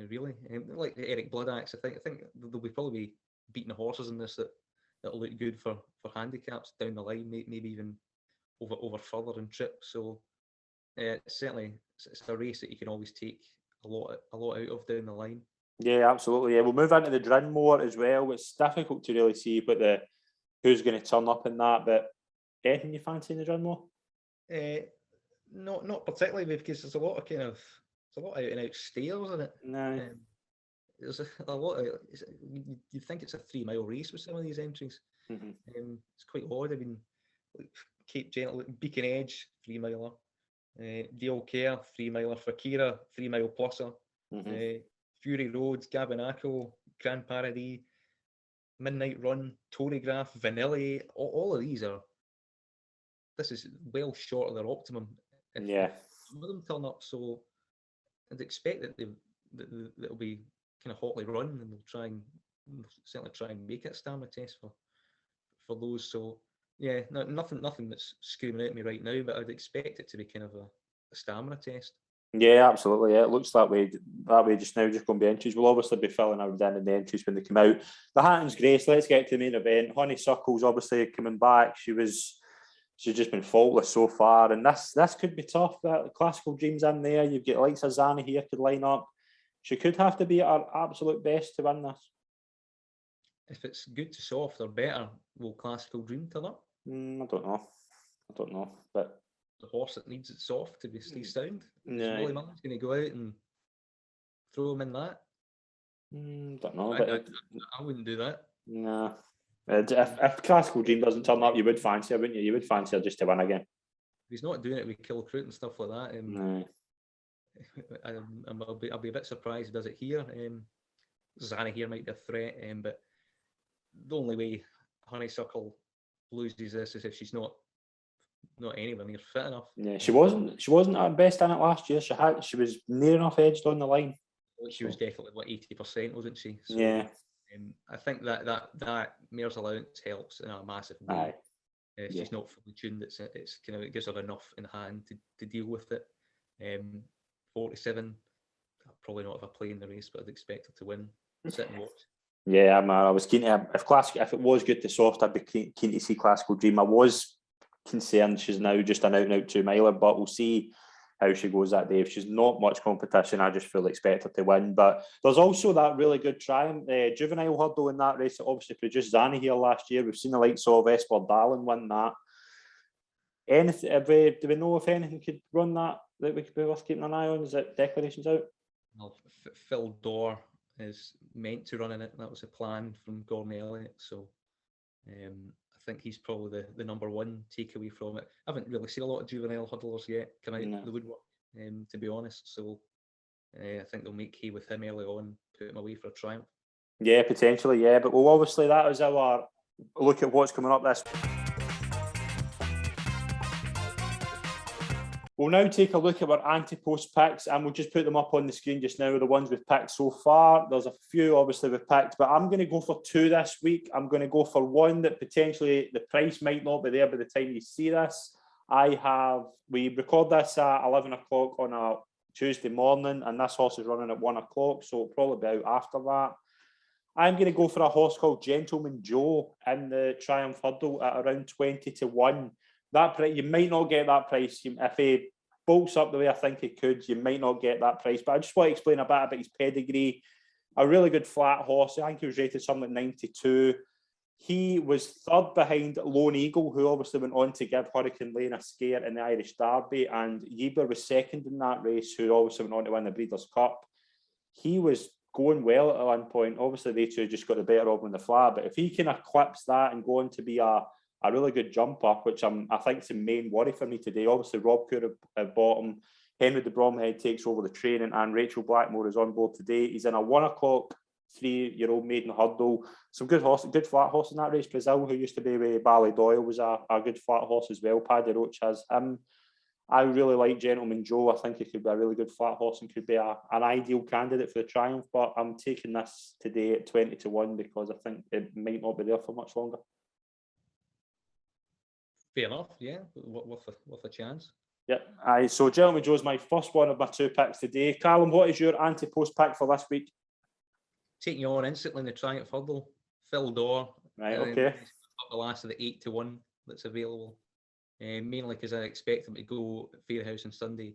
Really, like Eric Bloodaxe, I think there'll be probably beating the horses in this that'll look good for handicaps down the line, maybe even over further in trips. So certainly it's a race that you can always take a lot out of down the line. Yeah, absolutely. Yeah, we'll move into the Drinmore as well. It's difficult to really see who's going to turn up in that. But anything you fancy in the Drinmore? Not particularly, because there's a lot of out and out stairs in it. No. There's a lot of. You'd think it's a 3 mile race with some of these entries. Mm-hmm. It's quite odd. I mean, Cape Gentle, Beacon Edge, 3 miler. Dale Care, 3 miler. Fakira, 3 mile pluser. Mm-hmm. Fury Road, Gabanaco, Grand Paradis, Midnight Run, Torograph, Vanilli. All of these this is well short of their optimum. If some of them turn up, so I'd expect that that'll be kind of hotly run, and they'll certainly try and make it a stamina test for those. So yeah, nothing that's screaming at me right now, but I'd expect it to be kind of a stamina test. Yeah, absolutely. Yeah, it looks that way just now. Just going to be entries. We'll obviously be filling our in the entries when they come out. The Hatton's Grace. Let's get to the main event. Honeysuckle's obviously coming back. She's just been faultless so far, and this could be tough. The Classical Dreams in there. You've got like Zazana here could line up. She could have to be at her absolute best to win this. If it's good to soft or better, will Classical Dream turn up? I don't know, but the horse that needs it soft to be sound. No. Willie Mullen's going to go out and throw him in that. Don't know. I wouldn't do that. No. If Classical Dream doesn't turn up, you would fancy her, wouldn't you? You would fancy her just to win again. He's not doing it with Kilcroot and stuff like that. No. I'll be a bit surprised he does it here. Zana here might be a threat, but the only way Honeysuckle loses this is if she's not anywhere near fit enough. Yeah, she wasn't at her best in it last year. She was near enough edged on the line. She was definitely 80%, wasn't she? So, yeah. I think that mare's allowance helps in a massive way. If she's not fully tuned, it's kind of, it gives her enough in hand to deal with it. 47, I'll probably not have a play in the race, but I'd expect her to win. Sit and watch. Yeah, I was keen to if it was good to soft, I'd be keen to see Classical Dream. I was concerned she's now just an out and out 2 miler, but we'll see how she goes that day. If she's not much competition, I just fully expect her to win. But there's also that really good juvenile hurdle in that race that obviously produced Zani here last year. We've seen the likes of Esper Darling win that. Do we know if anything could run that we could be worth keeping an eye on? Is it declarations out? Well, Phil Dorr is meant to run in it. That was a plan from Gordon Elliott. So I think he's probably the number one takeaway from it. I haven't really seen a lot of juvenile hurdlers yet come out of the woodwork, to be honest. So I think they'll make hay with him early on, put him away for a triumph. Yeah, potentially, yeah. But obviously that is our look at what's coming up this We'll now take a look at our Ante Post picks, and we'll just put them up on the screen just now, the ones we've picked so far. There's a few, obviously, we've picked, but I'm going to go for two this week. I'm going to go for one that potentially the price might not be there by the time you see this. We record this at 11 o'clock on a Tuesday morning, and this horse is running at 1 o'clock, so it'll probably be out after that. I'm going to go for a horse called Gentleman Joe in the Triumph Hurdle at around 20-1. You might not get that price. If he bolts up the way I think he could, you might not get that price. But I just want to explain a bit about his pedigree. A really good flat horse. I think he was rated something like 92. He was third behind Lone Eagle, who obviously went on to give Hurricane Lane a scare in the Irish Derby, and Yeaber was second in that race, who obviously went on to win the Breeders' Cup. He was going well at one point. Obviously, they two just got the better of him in the flat, but if he can eclipse that and go on to be a really good jumper, which I think is the main worry for me today. Obviously, Rob could have bought him. Henry de Bromhead takes over the training, and Rachel Blackmore is on board today. He's in a 1 o'clock 3-year-old maiden hurdle. Some good flat horse in that race. Brazil, who used to be with Ballydoyle, was a good flat horse as well. Paddy Roach has him. I really like Gentleman Joe. I think he could be a really good flat horse and could be an ideal candidate for the Triumph, but I'm taking this today at 20-1 because I think it might not be there for much longer. Fair enough, yeah. Worth a chance. Yep. So Gentleman Joe's my first one of my two picks today. Calum, what is your Ante Post pick for this week? Taking you on instantly in the Triumph Hurdle, Phil Dorr. Right, okay. Up the last of the 8-1 that's available. Mainly because I expect him to go at Fairhouse on Sunday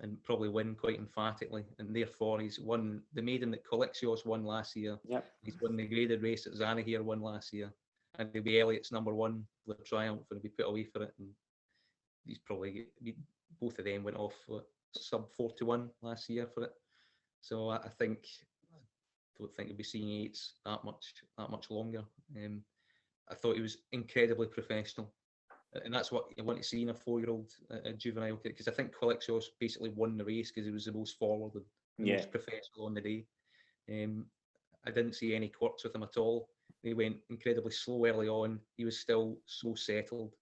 and probably win quite emphatically. And therefore, he's won the maiden that Colexios won last year. Yep. He's won the graded race that Zanahiyr won last year. And he'll be Elliott's number one for the Triumph and he'll be put away for it. And he's probably, both of them went off sub 4-1 last year for it. So I don't think he'll be seeing eights that much longer. I thought he was incredibly professional. And that's what you want to see in a 4-year-old juvenile, because I think Colexios basically won the race because he was the most forward and most professional on the day. I didn't see any quirks with him at all. He went incredibly slow early on. He was still so settled,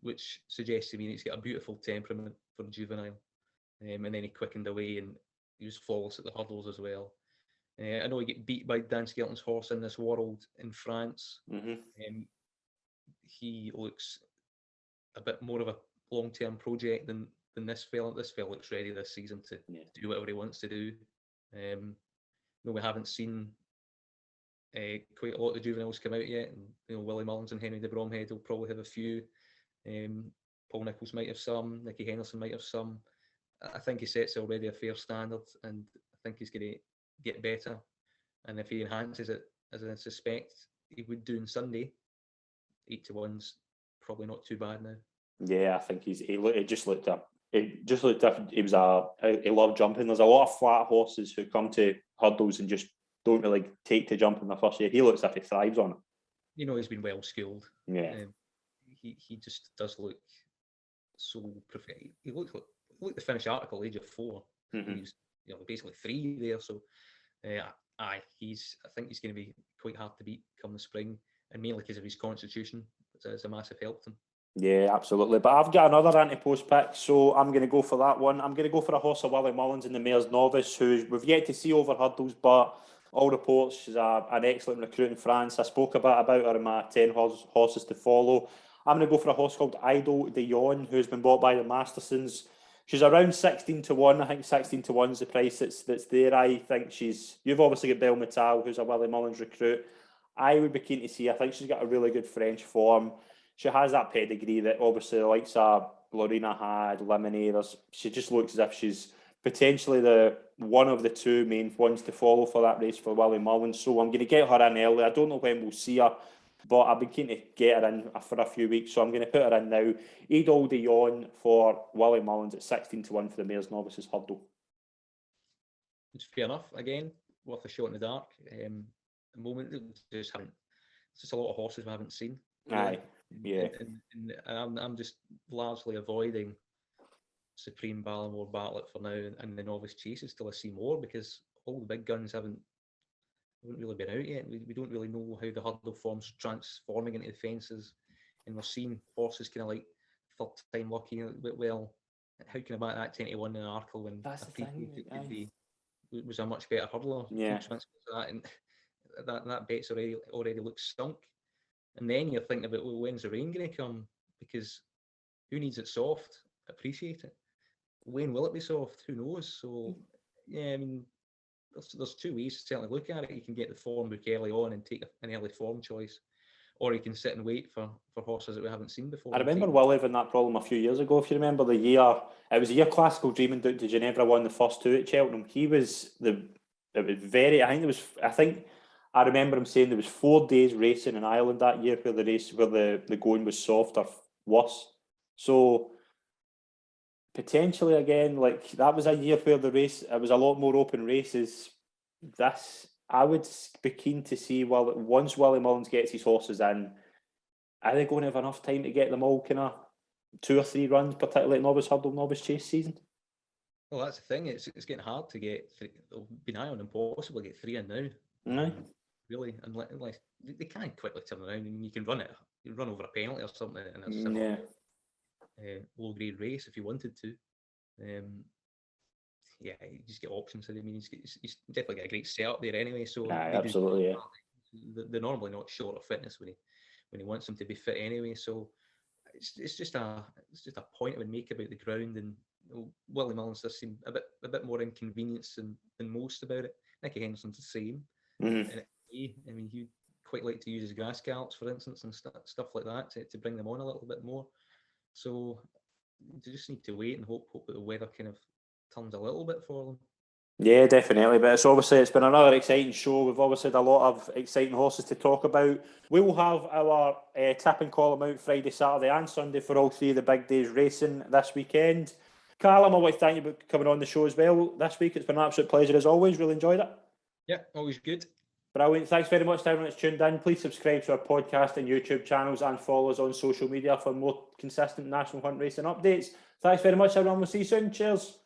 which suggests to me he's got a beautiful temperament for a juvenile. And then he quickened away and he was flawless at the hurdles as well. I know he got beat by Dan Skelton's horse in this World in France. Mm-hmm. He looks a bit more of a long-term project than this fella. This fella looks ready this season to do whatever he wants to do. No, we haven't seen quite a lot of the juveniles come out yet. And, Willie Mullins and Henry de Bromhead will probably have a few. Paul Nicholls might have some. Nicky Henderson might have some. I think he sets already a fair standard, and I think he's going to get better. And if he enhances it, as I suspect he would do on Sunday, 8-1's probably not too bad now. Yeah, I think he just looked different. He loved jumping. There's a lot of flat horses who come to hurdles and just don't really take to jump in the first year. He looks as if he thrives on it. He's been well schooled. Yeah. He just does look so perfect. He looked the finished article age of 4. Mm-hmm. He's basically 3 there. So I think he's going to be quite hard to beat come the spring, and mainly because of his constitution. It's a massive help to him. Yeah, absolutely. But I've got another Ante Post pick, so I'm going to go for that one. I'm going to go for a horse of Willie Mullins in the Mayor's Novice, who we've yet to see over hurdles, but all reports she's an excellent recruit in France. I spoke about her in my 10 horses to follow. I'm going to go for a horse called Idol de Yon, who's been bought by the Mastersons. She's around 16-1. I think 16-1 is the price that's there. I think you've obviously got Belle Metal, who's a Willie Mullins recruit. I would be keen to see. I think she's got a really good French form. She has that pedigree that obviously the likes of Lorena had, Lemonade. She just looks as if she's potentially the one of the two main ones to follow for that race for Willie Mullins. So I'm going to get her in early. I don't know when we'll see her, but I've been keen to get her in for a few weeks. So I'm going to put her in now. Idol de Yon for Willie Mullins at 16-1 for the Mayor's Novices hurdle. It's fair enough. Again, worth a shot in the dark. The moment it's just a lot of horses we haven't seen. Aye, yeah. And I'm just largely avoiding Supreme, Ballamore, Bartlett for now, and the novice chases till I see more, because all the big guns haven't really been out yet. We don't really know how the hurdle form's transforming into the fences, and we're seeing horses kind of like third time lucky. Well, how can I back that 10-1 in Arkle when That's I the thing, appreciate it aye. was a much better hurdler. Yeah. Consequence of that, and that bet's already looks sunk. And then you're thinking about, well, when's the rain going to come? Because who needs it soft? Appreciate it. When will it be soft? Who knows? So yeah, I mean, there's two ways to certainly look at it. You can get the form book early on and take an early form choice, or you can sit and wait for horses that we haven't seen before. I remember Will having that problem a few years ago. If you remember it was the year Classical Dreaming Duke de Ginevra won the first two at Cheltenham. I remember him saying there was 4 days racing in Ireland that year where the going was soft or worse. So potentially again, like that was a year where it was a lot more open races. I would be keen to see once Willie Mullins gets his horses in, are they going to have enough time to get them all kind of 2 or 3 runs, particularly at Novice Hurdle, Novice Chase season? Well, that's the thing. It's getting hard to get. It'll be nigh on impossible to get 3 in now. Aye. Really, unless they can quickly turn around and you can run it. You run over a penalty or something in a similar low grade race if you wanted to. Yeah, you just get options. I mean, he's definitely got a great setup there anyway. So absolutely, they're normally not short of fitness when he wants them to be fit anyway. So it's just a point I would make about the ground, and Willie Mullins does seem a bit more inconvenienced than most about it. Nicky Henderson's the same. Mm-hmm. I mean, he'd quite like to use his grass scallops, for instance, and stuff like that to bring them on a little bit more. So you just need to wait and hope that the weather kind of turns a little bit for them. Yeah, definitely. But it's been another exciting show. We've obviously had a lot of exciting horses to talk about. We will have our tipping column out Friday, Saturday and Sunday for all 3 of the big days racing this weekend. Calum, I want to thank you for coming on the show as well this week. It's been an absolute pleasure as always. Really enjoyed it. Yeah, always good. Brilliant. Thanks very much to everyone that's tuned in. Please subscribe to our podcast and YouTube channels and follow us on social media for more consistent National Hunt racing updates. Thanks very much, everyone. We'll see you soon. Cheers.